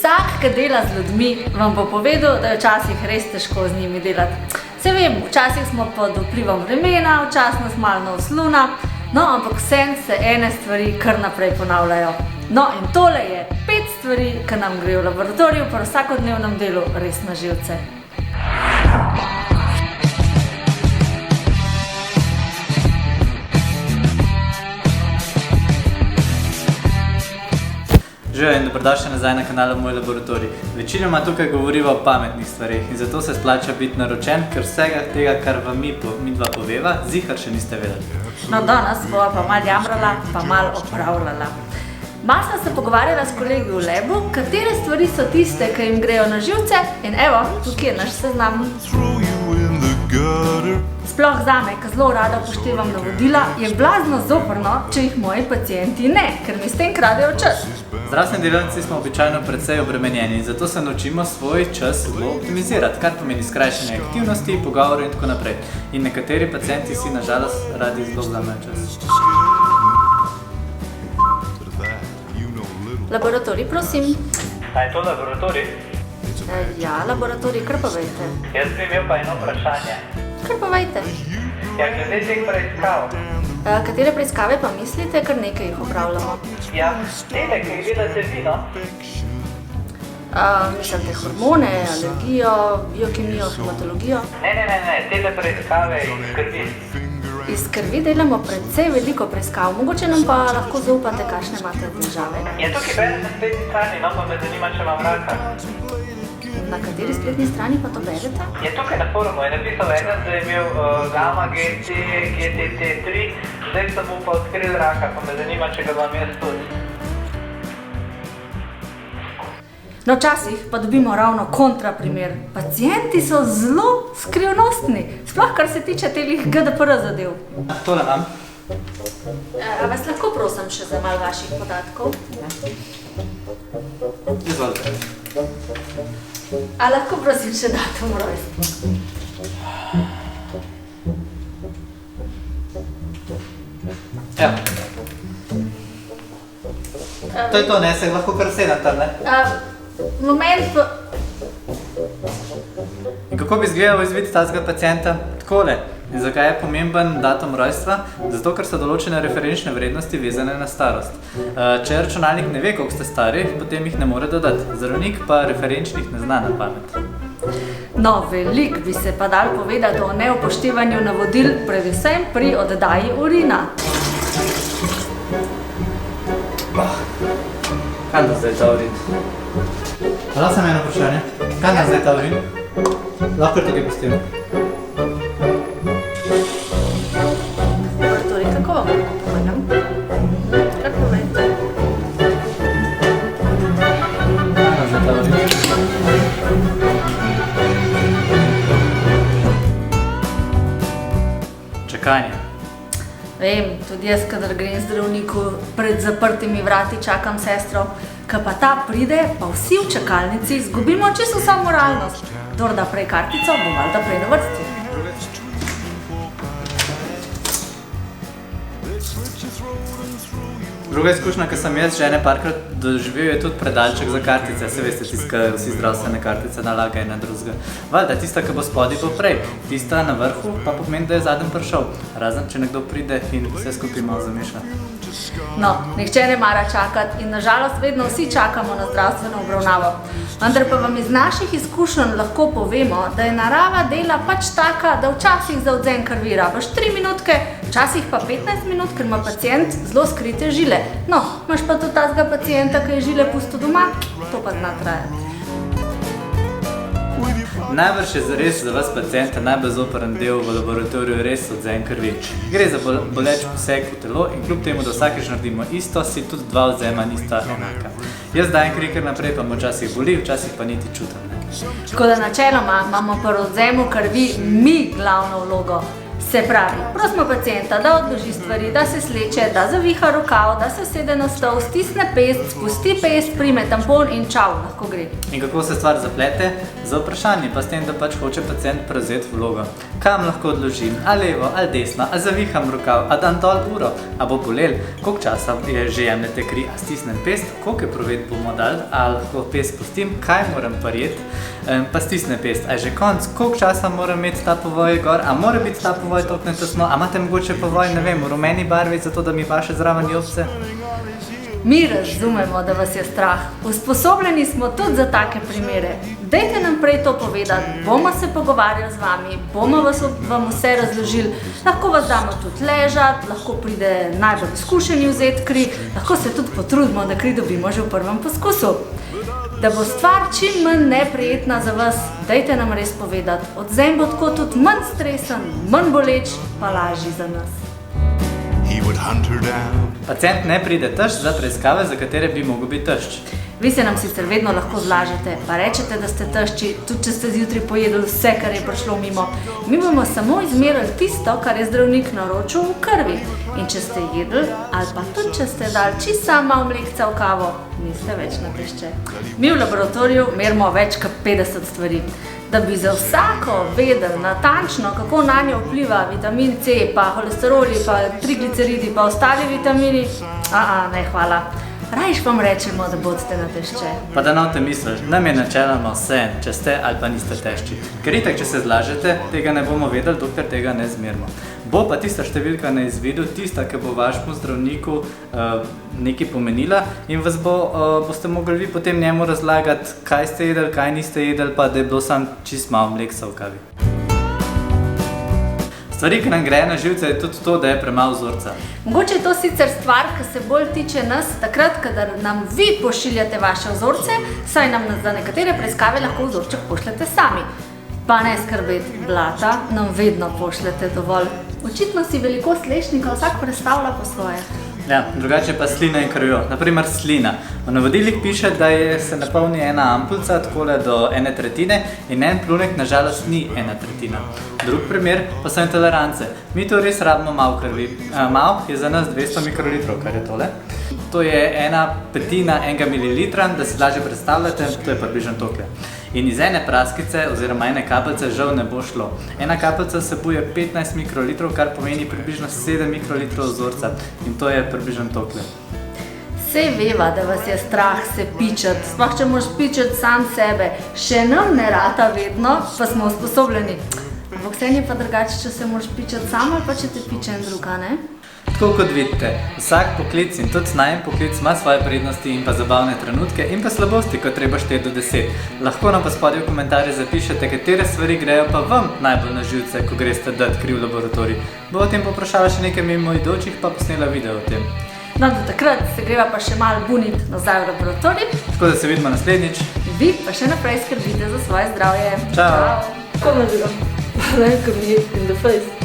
Vsak, ki dela z ljudmi, vam bo povedal, da je včasih res težko z njimi delati. Se vem, včasih smo pod vplivom vremena, včasih nas malo osluna, no, ampak vsem se ene stvari kar naprej ponavljajo. No, in tole je 5 stvari, ki nam gre v laboratoriju pri vsakodnevnem delu res na živce. Živijo in dobrodošli nazaj na kanalu Moj laboratorij. Večinoma tukaj govorimo o pametnih stvarih in zato se splača biti naročen, ker vsega tega, kar vam mi dva poveva, zihar še niste vedeli. No, danes bova pa malo jamrala, pa malo opravljala. Malo sem se pogovarjala s kolegi v labu, katere stvari so tiste, ki jim grejo na živce, in evo, tukaj je naš seznam. Sploh zame, ki zelo rada upoštevam navodila, je blazno zoprno, če jih moji pacienti ne, ker mi s tem kradejo čas. Zdravstveni delavci smo običajno precej obremenjeni, zato se naučimo svoj čas zelo optimizirati, kar pomeni skrajšanje aktivnosti, pogovorov in tako naprej. In nekateri pacienti si nažalost radi zelo vzamejo čas. Laboratorij, prosim. A je to laboratorij? Ja, laboratorij, kar povejte. Jaz bi imel pa eno vprašanje. Kar povejte. Ja, glede teh preiskav. Katere preiskave pa mislite, kar nekaj jih opravljamo? Ja, tele, ki jih delate vi, no? Mislite hormone, alergijo, biokemijo, hematologijo? Ne, tele preiskave iz krvi. Iz krvi delamo precej veliko preiskav, mogoče nam pa lahko zaupate, kakšne imate težave. Je tukaj berem na spletni strani, no pa me zanima, če imam raka. Na kateri spletni strani pa to berete? Je tukaj na forumu, je napisal eden, da je imel gamma, GT, GTT3, zdaj sem mu pa odkril raka, pa me zanima, če ga vam jaz tudi. No, včasih pa dobimo ravno kontraprimer. Pacienti so zelo skrivnostni, sploh kar se tiče telih GDPR zadev. Tole imam. A vas lahko prosim še za malo vaših podatkov? Izvolite. A lahko prosim še datum rojstva? Evo. To je to, ne, se lahko kar sedem tam, ne? Moment pa... In kako bi izgledal izvid tazga pacienta? Takole. In zakaj je pomemben datum rojstva? Zato, ker so določene referenčne vrednosti vezane na starost. Če računalnik ne ve, koliko ste stari, potem jih ne more dodati. Zdravnik pa referenčnih ne zna na pamet. No, veliko bi se pa dalo povedati o neupoštevanju navodil, predvsem pri oddaji urina. Kaj da zdaj ta urin? Hvala sem eno vprašanje. Kaj da zdaj ta urin? Lahko tukaj pustim. Laboratorij, kako vam lahko pomagam? Kar povejte. Kaj da zdaj ta urin? Čakanje. Vem, tudi jaz, kadar grem zdravniku, pred zaprtimi vrati čakam sestro, ko pa ta pride, pa vsi v čakalnici izgubimo čisto vso moralnost. Kdor da prej kartico, bo valjda prej na vrsti. Druga izkušnja, ki sem jaz že ene parkrat doživel, je tudi predalček za kartice. Se veste, tisto, ki vsi zdravstvene kartice nalagajo ena drugega. Valjda, tista, ki bo spodaj, bo prej. Tista na vrhu pa pomeni, da je zadnji prišel. Razen, če nekdo pride in vse skupaj malo zameša. No, nihče ne mara čakati in nažalost vedno vsi čakamo na zdravstveno obravnavo. Vendar pa vam iz naših izkušenj lahko povemo, da je narava dela pač taka, da včasih za odvzem krvi rabiš 3 minutke, včasih pa 15 minut, ker ima pacient zelo skrite žile. No, imaš pa tudi tazga pacienta, ki je žile pustil doma, to pa zna trajati. Najbrž je zares za vas pacienta najbolj zoprn del v laboratoriju res odvzem krvi. Gre za boleč poseg v telo in kljub temu, da vsakeč naredimo isto, si tudi dva odvzema nista enaka. Jaz dajem kri kar naprej, pa me včasih boli, včasih pa niti čutim. Tako da načeloma imamo pri odvzemu krvi mi glavno vlogo. Se pravi, prosimo pacienta, da odloži stvari, da se sleče, da zaviha rokav, da se usede na stol, stisne pest, spusti pest, prime tampon in čau, lahko gre. In kako se stvar zaplete? Za vprašanje, pa s tem, da pač hoče pacient prevzeti vlogo. kam lahko odložim, ali levo, ali desno, ali zaviham rokav, ali dam dol uro, ali bo bolel, koliko časa je že jemljete kri, ali stisnem pest, koliko je proved bomo dali, ali lahko pest pustim, kaj moram prijeti, pa stisne pest, a je že konc, koliko časa moram imeti ta povoj gor, a mora biti ta povoj toliko tesno, a imate mogoče povoj, ne vem, v rumeni barvi, zato da mi paše zraven jopce? Mi razumemo, da vas je strah. Usposobljeni smo tudi za take primere. Dajte nam prej to povedati, bomo se pogovarjali z vami, bomo vam vse razložili. Lahko vas damo tudi ležati, lahko pride najbolj izkušeni vzeti kri, lahko se tudi potrudimo, da kri dobimo že v prvem poskusu. Da bo stvar čim manj neprijetna za vas, dajte nam res povedati. Odvzem bo tako tudi manj stresen, manj boleč, pa lažji za nas. Pacient ne pride tešč za preiskave, za katere bi mogel biti tešč. Vi se nam sicer vedno lahko zlažete, pa rečete, da ste tešči, tudi če ste zjutraj pojedli vse, kar je prišlo mimo. Mi bomo samo izmerili tisto, kar je zdravnik naročil v krvi. In če ste jedli, ali pa tudi če ste dali čisto sama mlekca v kavo, niste več na tešče. Mi v laboratoriju merimo več kot 50 stvari. Da bi za vsako vedeli natančno, kako na njo vpliva vitamin C, pa holesteroli, pa trigliceridi, pa ostali vitamini, ne hvala. Rajš vam rečemo, da bodite na tešče. Pa da ne misliš, nam je načeloma vse, če ste ali pa niste tešči. Ker itak, če se zlažete, tega ne bomo vedeli, dokler tega ne zmerimo. Bo pa tista številka na izvidu, tista, ki bo vašemu zdravniku nekaj pomenila in vas boste mogli vi potem njemu razlagati, kaj ste jedli, kaj niste jedli, pa da je bilo sam čist malo mleksa v kavi. Stvari, ki nam greje na živce, je tudi to, da je premalo vzorca. Mogoče je to sicer stvar, ki se bolj tiče nas, takrat, kadar nam vi pošiljate vaše vzorce, saj nam za nekatere preiskave lahko vzorček pošljete sami. Pa ne skrbeti, blata nam vedno pošljete dovolj. Očitno si velikost lešnika vsak predstavlja po svoje. Ja, drugače pa slina in krvjo. Naprimer slina. V navodilih piše, da se napolni ena ampulca takole do 1/3 in en plunek nažalost ni 1/3. Drug primer pa so intolerance. Mi to res rabimo malo krvi. Malo je za nas 200 mikrolitrov, kar je tole. To je 1/5 enega mililitra, da si lažje predstavljate, to je približno tokle. In iz ene praskice oziroma ene kapljice žal ne bo šlo. Ena kapljica vsebuje 15 mikrolitrov, kar pomeni približno 7 mikrolitrov vzorca. In to je približno tokle. Sej veva, da vas je strah se pičati, sploh če moraš pičati sam sebe. Še nam ne rata vedno, pa smo usposobljeni. Ampak vse je pa drugače, če se moraš pičati sam ali pa če te piče en druga, ne? Tako kot vidite, vsak poklic in tudi najin poklic ima svoje prednosti in pa zabavne trenutke in pa slabosti, ko treba šteti do 10. Lahko nam pa spodaj v komentarje zapišete, katere stvari grejo pa vam najbolj na živce, ko greste dati kri v laboratorij. Bo o tem poprašala še nekaj mimoidočih, pa posnela video o tem. No, do takrat se greva pa še malo buniti nazaj v laboratorij. Tako da se vidimo naslednjič. Vi pa še naprej skrbite za svoje zdravje. Čau! Kako me vidim? Ne, ker mi je in the face.